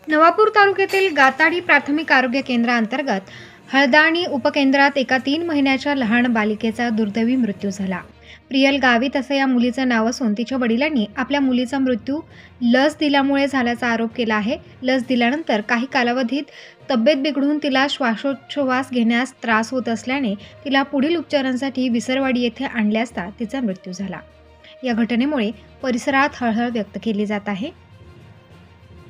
नवापूर तालुक्यातील गाताडी प्राथमिक आरोग्य केंद्रांतर्गत हळदाणी उपकेंद्रात एका 3 महिन्याच्या लहान बालिकेचा दुर्दैवी मृत्यू झाला। प्रियल गावित असे या मुलीचे नाव असून तिच्या वडिलांनी आपल्या मुलीचा मृत्यू लस दिल्यामुळे झाल्याचा आरोप केला आहे। लस दिल्यानंतर काही कालावधीत तब्येत बिघडून तिला श्वासोच्छवास घेण्यास त्रास होत असल्याने तिला पुढील उपचारांसाठी विसरवाडी येथे आणले असता तिचा मृत्यू झाला। या घटनेमुळे परिसरात हळहळ व्यक्त केली जात आहे।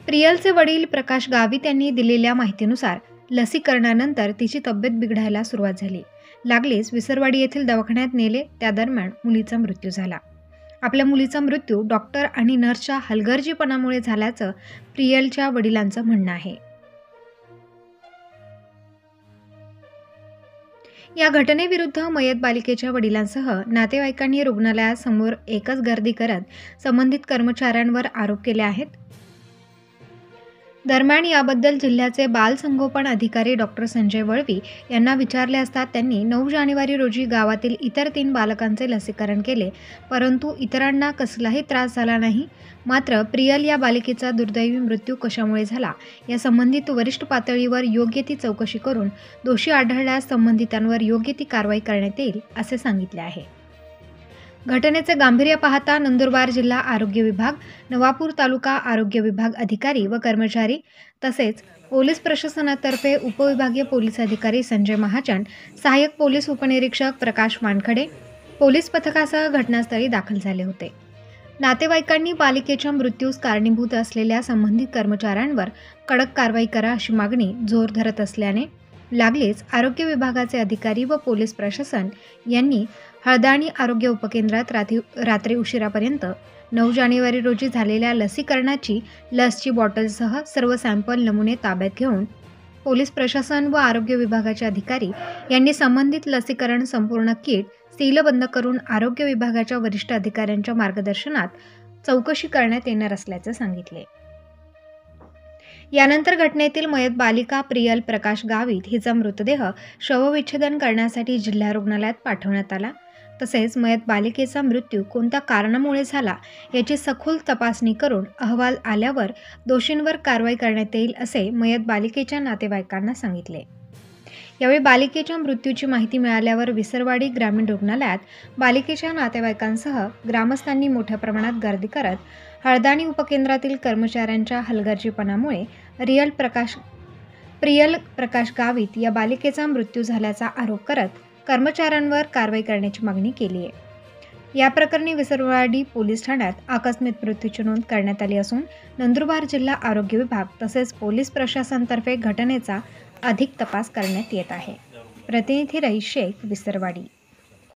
प्रियलचे वडील प्रकाश गावित यांनी दिलेल्या माहितीनुसार लसीकरणानंतर तिची तब्येत बिघडायला सुरुवात झाली। लागलीच विसरवाडी येथील दवाखान्यात नेले, त्या दरम्यान मुलीचा मृत्यू झाला। आपल्या मुलीचा मृत्यू डॉक्टर आणि नर्सच्या हलगर्जीपणामुळे झाल्याचं प्रियलच्या वडिलांचं म्हणणं आहे। या घटनेविरुद्ध मयत बालिकेच्या वडिलांसह नातेवाईकांनी रुग्णालयासमोर एकच गर्दी करत संबंधित कर्मचाऱ्यांवर आरोप केले आहेत। दरम्यान याबद्दल जिल्ह्याचे बाल संगोपन अधिकारी डॉक्टर संजय वळवी यांना विचारले असता त्यांनी 9 जानेवारी रोजी गावातील इतर 3 बालकांचे लसीकरण केले, परंतु इतरांना कसलाही त्रास झाला नाही। मात्र प्रियल या बालिकेचा दुर्दैवी मृत्यू कशामुळे झाला या संबंधित वरिष्ठ पातळीवर योग्य ती चौकशी करून दोषी आढळल्यास संबंधितांवर योग्य ती कारवाई करण्यात येईल असे सांगितले आहे। घटनेचे गांभीर्य पाहता नंदुरबार जिल्हा आरोग्य विभाग, नवापूर तालुका आरोग्य विभाग अधिकारी व कर्मचारी तसेच पोलीस प्रशासनातर्फे उपविभागीय पोलीस अधिकारी संजय महाजन, सहाय्यक पोलीस उपनिरीक्षक प्रकाश वानखडे पोलीस पथकासह घटनास्थळी दाखल झाले होते। नातेवाईकांनी बालिकेच्या मृत्यूस कारणीभूत असलेल्या संबंधित कर्मचाऱ्यांवर कडक कारवाई करा अशी मागणी जोर धरत असल्याने लागलीच आरोग्य विभागाचे अधिकारी व पोलीस प्रशासन यांनी हळदाणी आरोग्य उपकेंद्रात रात्री उशिरापर्यंत 9 जानेवारी रोजी झालेल्या लसीकरणाची लसची बॉटलसह सर्व सॅम्पल नमुने ताब्यात घेऊन पोलीस प्रशासन व आरोग्य विभागाचे अधिकारी यांनी संबंधित लसीकरण संपूर्ण किट सीलबंद करून आरोग्य विभागाच्या वरिष्ठ अधिकाऱ्यांच्या मार्गदर्शनात चौकशी करण्यात येणार असल्याचे सांगितले। यानंतर घटनेतील मयत बालिका प्रियल प्रकाश गावित हिचा मृतदेह शवविच्छेदन करण्यासाठी जिल्हा रुग्णालयात पाठवण्यात आला। तसेच मयत बालिकेचा मृत्यू कोणत्या कारणामुळे झाला याची सखोल तपासणी करून अहवाल आल्यावर दोषींवर कारवाई करण्यात येईल असे मयत बालिकेच्या नातेवाईकांना सांगितले। यावेळी बालिकेच्या मृत्यूची माहिती मिळाल्यावर विसरवाडी ग्रामीण रुग्णालयात बालिकेच्या नातेवाईकांसह ग्रामस्थांनी मोठ्या प्रमाणात गर्दी करत हळदाणी उपकेंद्रातील कर्मचाऱ्यांच्या हलगर्जीपणामुळे प्रियल प्रकाश गावित या बालिकेचा मृत्यू झाल्याचा आरोप करत कर्मचाऱ्यांवर कारवाई करण्याची मागणी केली आहे। या प्रकरणी विसरवाडी पोलीस ठाण्यात आकस्मिक मृत्यूची नोंद करण्यात आली असून नंदुरबार जिल्हा आरोग्य विभाग तसेच पोलीस प्रशासनातर्फे घटनेचा अधिक तपास करण्यात येत आहे। प्रतिनिधी रईस शेख, विसरवाडी।